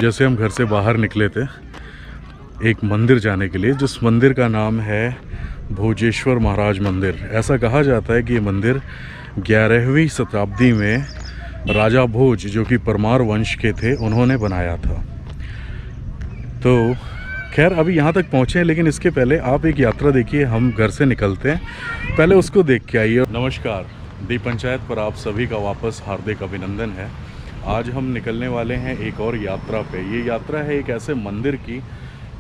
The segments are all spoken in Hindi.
जैसे हम घर से बाहर निकले थे एक मंदिर जाने के लिए, जिस मंदिर का नाम है भोजेश्वर महाराज मंदिर। ऐसा कहा जाता है कि ये मंदिर 11वीं शताब्दी में राजा भोज, जो कि परमार वंश के थे, उन्होंने बनाया था। तो खैर अभी यहाँ तक पहुँचे हैं, लेकिन इसके पहले आप एक यात्रा देखिए। हम घर से निकलते हैं, पहले उसको देख के आइए। नमस्कार, दीप पंचायत पर आप सभी का वापस हार्दिक अभिनंदन है। आज हम निकलने वाले हैं एक और यात्रा पे। ये यात्रा है एक ऐसे मंदिर की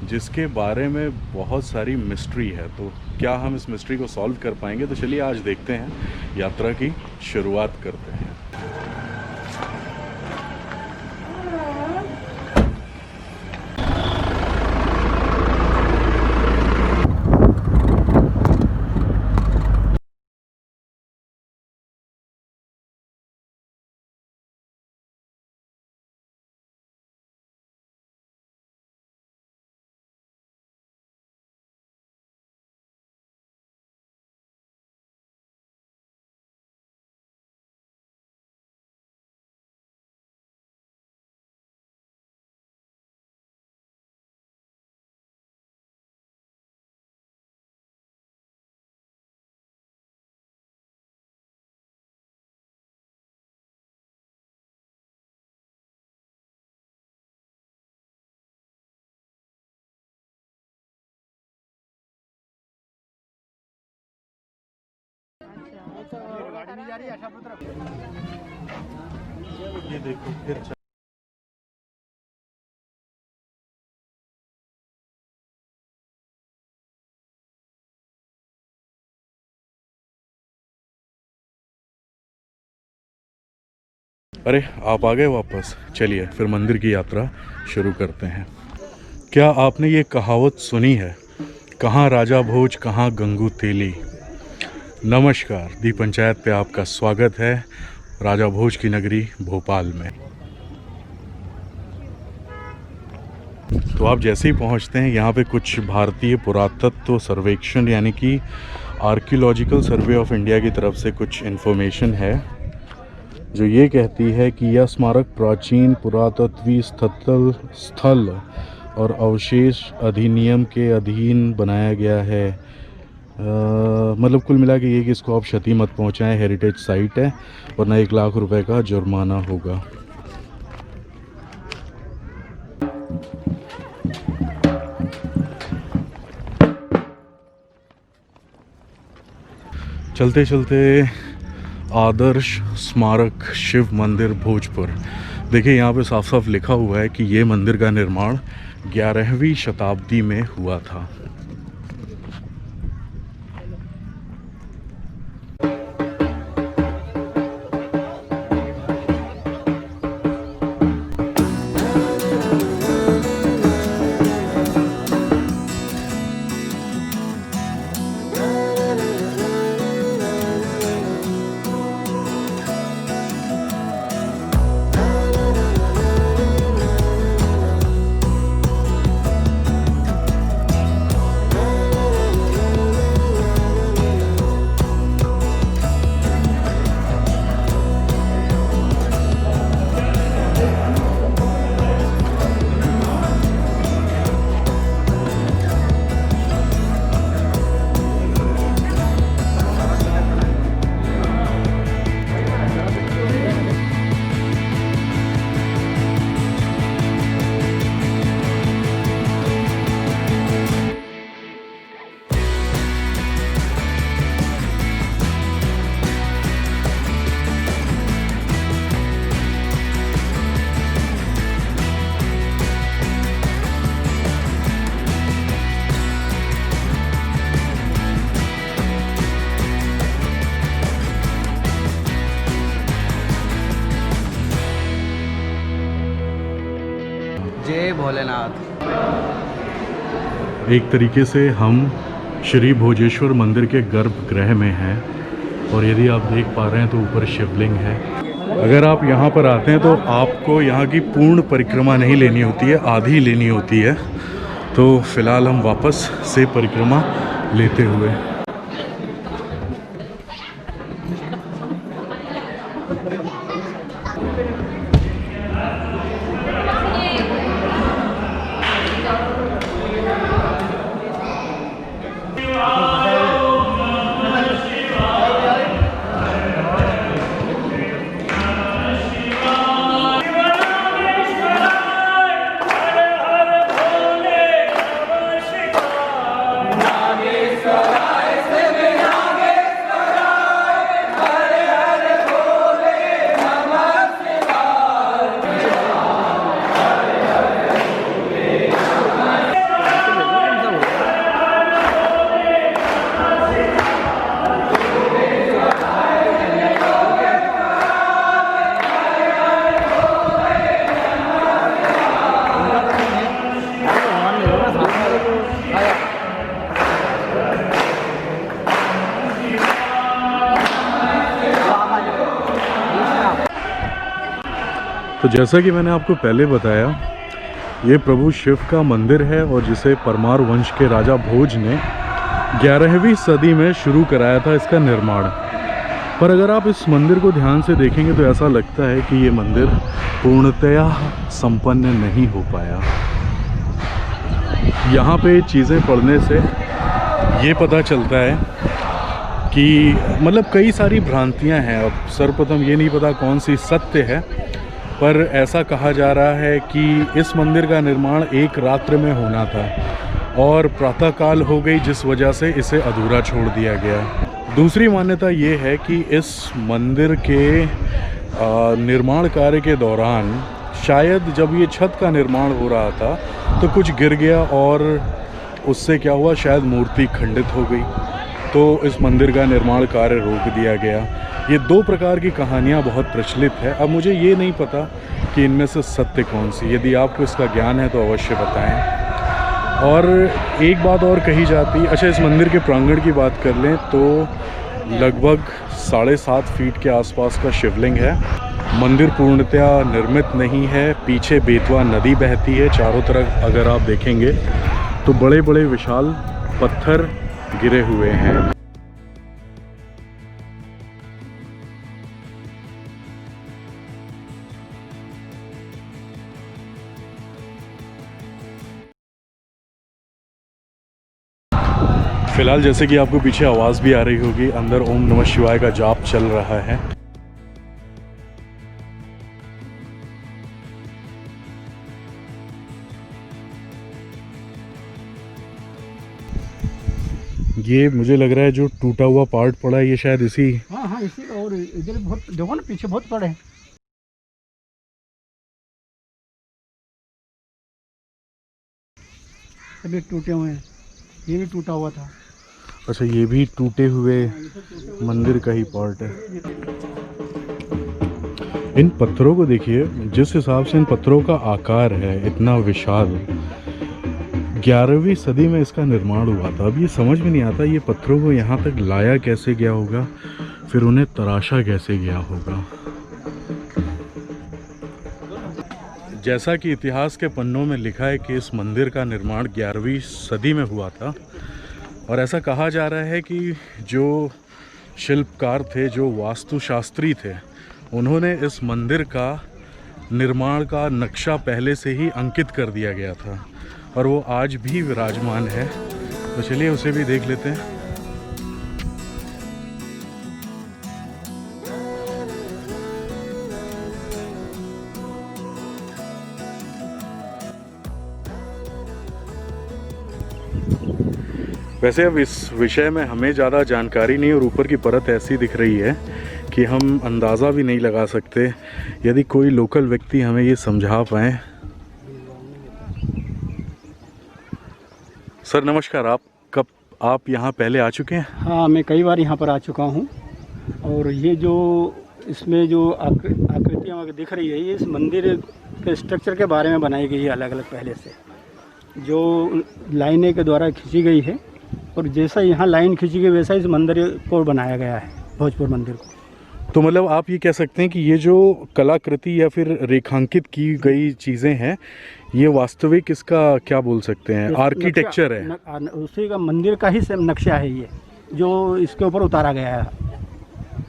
जिसके बारे में बहुत सारी मिस्ट्री है। तो क्या हम इस मिस्ट्री को सॉल्व कर पाएंगे? तो चलिए आज देखते हैं, यात्रा की शुरुआत करते हैं। गाड़ी नहीं जा रही है आशापुर तरफ। ये देखो फिर अरे आप आ गए वापस। चलिए फिर मंदिर की यात्रा शुरू करते हैं। क्या आपने ये कहावत सुनी है, कहाँ राजा भोज कहाँ गंगू तेली? नमस्कार, दीप पंचायत पे आपका स्वागत है राजा भोज की नगरी भोपाल में। तो आप जैसे ही पहुंचते हैं यहाँ पे कुछ भारतीय पुरातत्व सर्वेक्षण यानी कि आर्कियोलॉजिकल सर्वे ऑफ इंडिया की तरफ से कुछ इन्फॉर्मेशन है जो ये कहती है कि यह स्मारक प्राचीन पुरातत्वीय स्थल और अवशेष अधिनियम के अधीन बनाया गया है। मतलब कुल मिला के ये कि इसको आप क्षति मत पहुंचाएं, हेरिटेज साइट है, वरना 1 लाख रुपए का जुर्माना होगा। चलते चलते आदर्श स्मारक शिव मंदिर भोजपुर। देखिए यहाँ पे साफ साफ लिखा हुआ है कि ये मंदिर का निर्माण 11वीं शताब्दी में हुआ था। जय भोलेनाथ। एक तरीके से हम श्री भोजेश्वर मंदिर के गर्भगृह में हैं और यदि आप देख पा रहे हैं तो ऊपर शिवलिंग है। अगर आप यहाँ पर आते हैं तो आपको यहाँ की पूर्ण परिक्रमा नहीं लेनी होती है, आधी लेनी होती है। तो फिलहाल हम वापस से परिक्रमा लेते हुए तो जैसा कि मैंने आपको पहले बताया, ये प्रभु शिव का मंदिर है और जिसे परमार वंश के राजा भोज ने 11वीं सदी में शुरू कराया था इसका निर्माण। पर अगर आप इस मंदिर को ध्यान से देखेंगे तो ऐसा लगता है कि ये मंदिर पूर्णतया संपन्न नहीं हो पाया। यहाँ पे चीज़ें पढ़ने से ये पता चलता है कि मतलब कई सारी भ्रांतियाँ हैं। अब सर्वप्रथम ये नहीं पता कौन सी सत्य है, पर ऐसा कहा जा रहा है कि इस मंदिर का निर्माण एक रात्र में होना था और प्रातःकाल हो गई, जिस वजह से इसे अधूरा छोड़ दिया गया। दूसरी मान्यता ये है कि इस मंदिर के निर्माण कार्य के दौरान शायद जब ये छत का निर्माण हो रहा था तो कुछ गिर गया और उससे क्या हुआ, शायद मूर्ति खंडित हो गई, तो इस मंदिर का निर्माण कार्य रोक दिया गया। ये दो प्रकार की कहानियाँ बहुत प्रचलित है। अब मुझे ये नहीं पता कि इनमें से सत्य कौन सी। यदि आपको इसका ज्ञान है तो अवश्य बताएं। और एक बात और कही जाती है, अच्छा इस मंदिर के प्रांगण की बात कर लें तो लगभग 7.5 फीट के आसपास का शिवलिंग है। मंदिर पूर्णतया निर्मित नहीं है। पीछे बेतवा नदी बहती है। चारों तरफ अगर आप देखेंगे तो बड़े बड़े विशाल पत्थर गिरे हुए हैं। फिलहाल जैसे कि आपको पीछे आवाज़ भी आ रही होगी, अंदर ओम नमः शिवाय का जाप चल रहा है। ये मुझे लग रहा है जो टूटा हुआ पार्ट पड़ा है ये शायद इसी। हाँ हाँ इसी। और इधर बहुत देखो ना, पीछे बहुत पड़े हैं। सभी टूटे हुए हैं। ये भी टूटा हुआ था। अच्छा ये भी टूटे हुए मंदिर का ही पार्ट है। इन पत्थरों को देखिए, जिस हिसाब से इन पत्थरों का आकार है इतना विशाल, 11वीं सदी में इसका निर्माण हुआ था। अब ये समझ में नहीं आता ये पत्थरों को यहाँ तक लाया कैसे गया होगा, फिर उन्हें तराशा कैसे गया होगा। जैसा कि इतिहास के पन्नों में लिखा है कि इस मंदिर का निर्माण 11वीं सदी में हुआ था और ऐसा कहा जा रहा है कि जो शिल्पकार थे, जो वास्तुशास्त्री थे, उन्होंने इस मंदिर का निर्माण का नक्शा पहले से ही अंकित कर दिया गया था और वो आज भी विराजमान है। तो चलिए उसे भी देख लेते हैं। वैसे अब इस विषय में हमें ज़्यादा जानकारी नहीं और ऊपर की परत ऐसी दिख रही है कि हम अंदाज़ा भी नहीं लगा सकते। यदि कोई लोकल व्यक्ति हमें ये समझा पाए। सर नमस्कार, आप यहाँ पहले आ चुके हैं? हाँ, मैं कई बार यहाँ पर आ चुका हूँ। और ये जो इसमें जो आकृतियाँ दिख रही है, ये इस मंदिर के स्ट्रक्चर के बारे में बनाई गई है अलग अलग पहले से, जो लाइनें के द्वारा खींची गई है। और जैसा यहाँ लाइन खींची गई वैसा इस मंदिर को बनाया गया है, भोजपुर मंदिर को। तो मतलब आप ये कह सकते हैं कि ये जो कलाकृति या फिर रेखांकित की गई चीज़ें हैं, ये वास्तविक इसका क्या बोल सकते हैं, आर्किटेक्चर है? उसी का मंदिर का ही नक्शा है ये, जो इसके ऊपर उतारा गया है।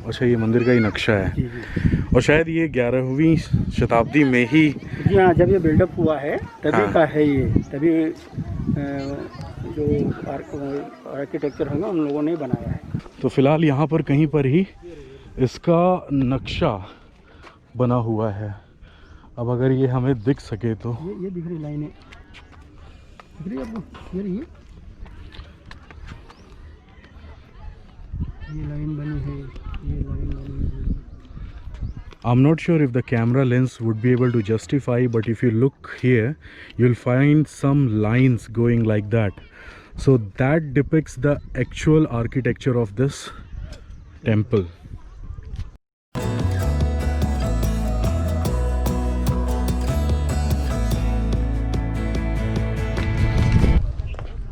अच्छा ये मंदिर का ही नक्शा है। जी जी। और शायद ये 11वीं शताब्दी में ही, जी हाँ, जब ये बिल्डअप हुआ है तभी हाँ। का है ये। तभी जो आर्किटेक्चर होगा उन लोगों ने बनाया है। तो फिलहाल यहाँ पर कहीं पर ही इसका नक्शा बना हुआ है। अब अगर ये हमें दिख सके तो। ये दिख रही लाइनें, दिख रही है आपको? ये लाइन बनी है, ये लाइन बनी है। I'm not sure if the camera lens would be able to justify, but if you look here, you'll find some lines going like that. So that depicts the actual architecture of this temple.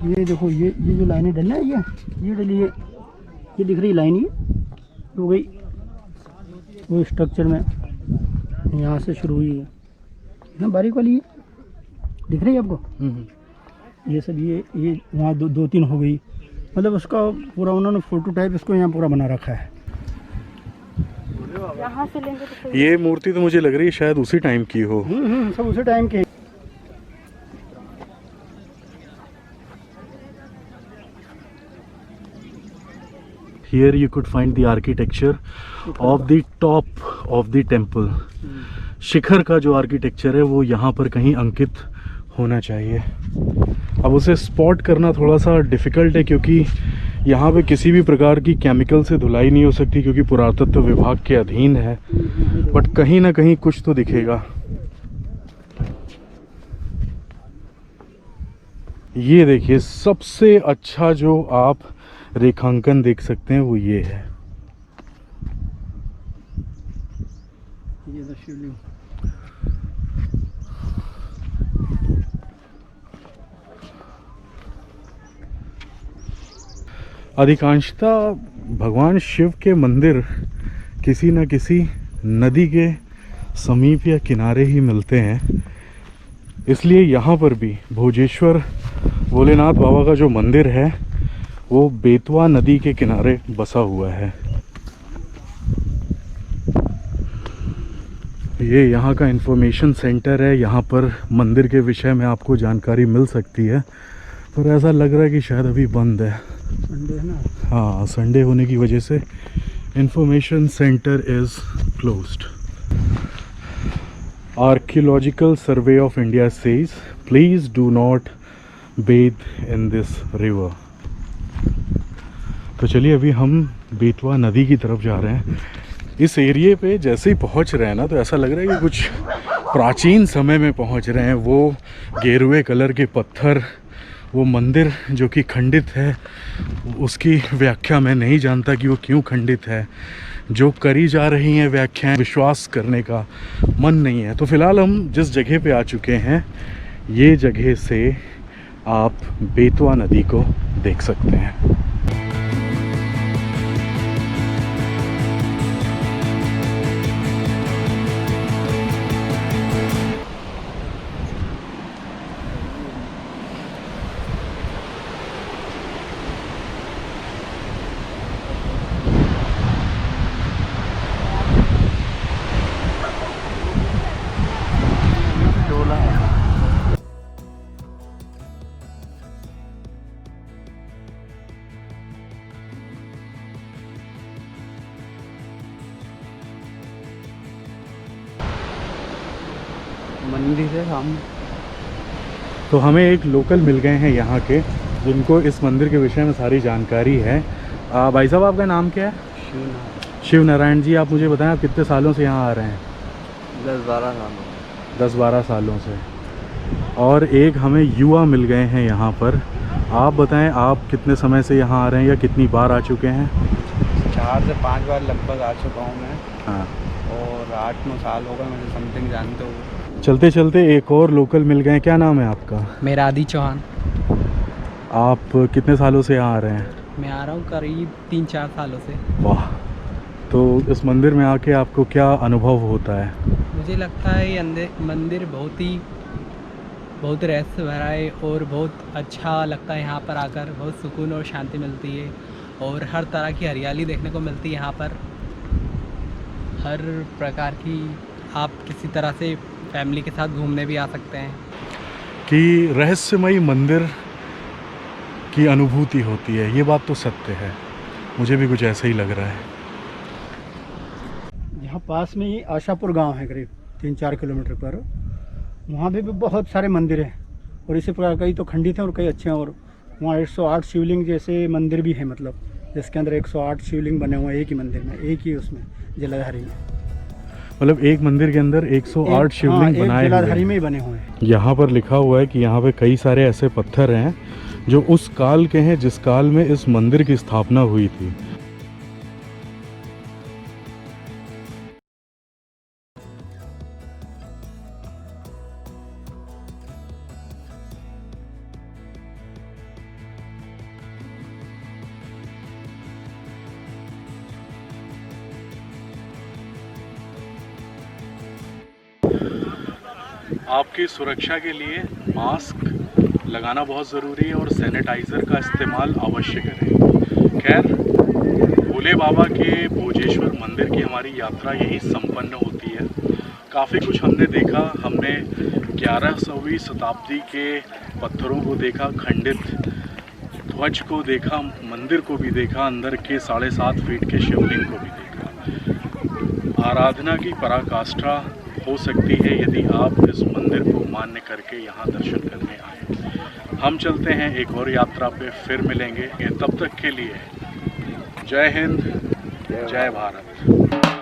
ये देखो, ये जो लाइनें डली है, ये डली है, ये दिख रही लाइन, ये हो गई वो स्ट्रक्चर में यहाँ से शुरू हुई है। ना बारीक वाली है, दिख रही है आपको? ये सब ये वहाँ दो तीन हो गई, मतलब उसका पूरा उन्होंने फोटो टाइप इसको यहाँ पूरा बना रखा है। यहाँ से लेंगे तो सही। ये मूर्ति तो मुझे लग रही है शायद उसी टाइम की हो। सब उसी टाइम के। Here you could find the architecture of the top of the temple. शिखर का जो आर्किटेक्चर है वो यहाँ पर कहीं अंकित होना चाहिए। अब उसे स्पॉट करना थोड़ा सा डिफ़िकल्ट है क्योंकि यहाँ पे किसी भी प्रकार की केमिकल से धुलाई नहीं हो सकती क्योंकि पुरातत्व विभाग के अधीन है, बट कहीं ना कहीं कुछ तो दिखेगा। ये देखिए, सबसे अच्छा जो आप रेखांकन देख सकते हैं वो ये है। ये शिवलिंग। अधिकांशतः भगवान शिव के मंदिर किसी न किसी नदी के समीप या किनारे ही मिलते हैं, इसलिए यहाँ पर भी भोजेश्वर भोलेनाथ बाबा का जो मंदिर है वो बेतवा नदी के किनारे बसा हुआ है। ये यहाँ का इंफॉर्मेशन सेंटर है, यहाँ पर मंदिर के विषय में आपको जानकारी मिल सकती है, पर ऐसा लग रहा है कि शायद अभी बंद है। संडे है ना? हाँ, संडे होने की वजह से information centre is closed. Archaeological survey of India says please do not Beth in this river. तो चलिए अभी हम बेतवा नदी की तरफ जा रहे हैं। इस एरिए पे जैसे ही पहुंच रहे हैं ना तो ऐसा लग रहा है कि कुछ प्राचीन समय में पहुंच रहे हैं। वो गेरुए कलर के पत्थर, वो मंदिर जो कि खंडित है, उसकी व्याख्या मैं नहीं जानता कि वो क्यों खंडित है। जो करी जा रही हैं व्याख्याएं, विश्वास करने का मन नहीं है। तो फिलहाल हम जिस जगह पे आ चुके हैं, ये जगह से आप बेतवा नदी को देख सकते हैं। मंदिर है हम। तो हमें एक लोकल मिल गए हैं यहाँ के, जिनको इस मंदिर के विषय में सारी जानकारी है। भाई साहब, आपका नाम क्या है? शिव नारायण जी। आप मुझे बताएं, आप कितने सालों से यहाँ आ रहे हैं? 10-12 साल। 10-12 सालों से। और एक हमें युवा मिल गए हैं यहाँ पर। आप बताएं, आप कितने समय से यहाँ आ रहे हैं या कितनी बार आ चुके हैं? 4 से 5 बार लगभग आ चुका हूँ मैं। हाँ। और 8-9 साल हो गए मुझे समथिंग, जानते हो। चलते चलते एक और लोकल मिल गए। क्या नाम है आपका? मेरा आदि चौहान। आप कितने सालों से यहाँ आ रहे हैं? मैं आ रहा हूँ करीब 3-4 सालों से। वाह। तो इस मंदिर में आके आपको क्या अनुभव होता है? मुझे लगता है ये मंदिर बहुत रहस्य भरा है और बहुत अच्छा लगता है। यहाँ पर आकर बहुत सुकून और शांति मिलती है और हर तरह की हरियाली देखने को मिलती है यहाँ पर। हर प्रकार की आप किसी तरह से फैमिली के साथ घूमने भी आ सकते हैं। कि रहस्यमयी मंदिर की अनुभूति होती है, ये बात तो सत्य है। मुझे भी कुछ ऐसा ही लग रहा है। यहाँ पास में ही आशापुर गांव है, करीब 3-4 किलोमीटर पर। वहाँ भी बहुत सारे मंदिर हैं और इसी प्रकार कई तो खंडित हैं और कई अच्छे हैं। और वहाँ 108 शिवलिंग जैसे मंदिर भी है, मतलब जिसके अंदर 108 शिवलिंग बने हुए हैं एक ही मंदिर में, एक ही उसमें जलाधारी में। मतलब एक मंदिर के अंदर 108 शिवलिंग बनाए हुए जलाधारी हैं। में ही बने हुए हैं। यहाँ पर लिखा हुआ है कि यहाँ पे कई सारे ऐसे पत्थर हैं जो उस काल के हैं जिस काल में इस मंदिर की स्थापना हुई थी। आपकी सुरक्षा के लिए मास्क लगाना बहुत ज़रूरी है और सैनिटाइज़र का इस्तेमाल अवश्य करें। खैर, भोले बाबा के भोजेश्वर मंदिर की हमारी यात्रा यहीं संपन्न होती है। काफ़ी कुछ हमने देखा। हमने 11वीं शताब्दी के पत्थरों को देखा, खंडित ध्वज को देखा, मंदिर को भी देखा, अंदर के 7.5 फीट के शिवलिंग को भी देखा। आराधना की पराकाष्ठा हो सकती है यदि आप इस मंदिर को मान्य करके यहाँ दर्शन करने आए। हम चलते हैं एक और यात्रा पे, फिर मिलेंगे। तब तक के लिए जय हिंद, जय भारत।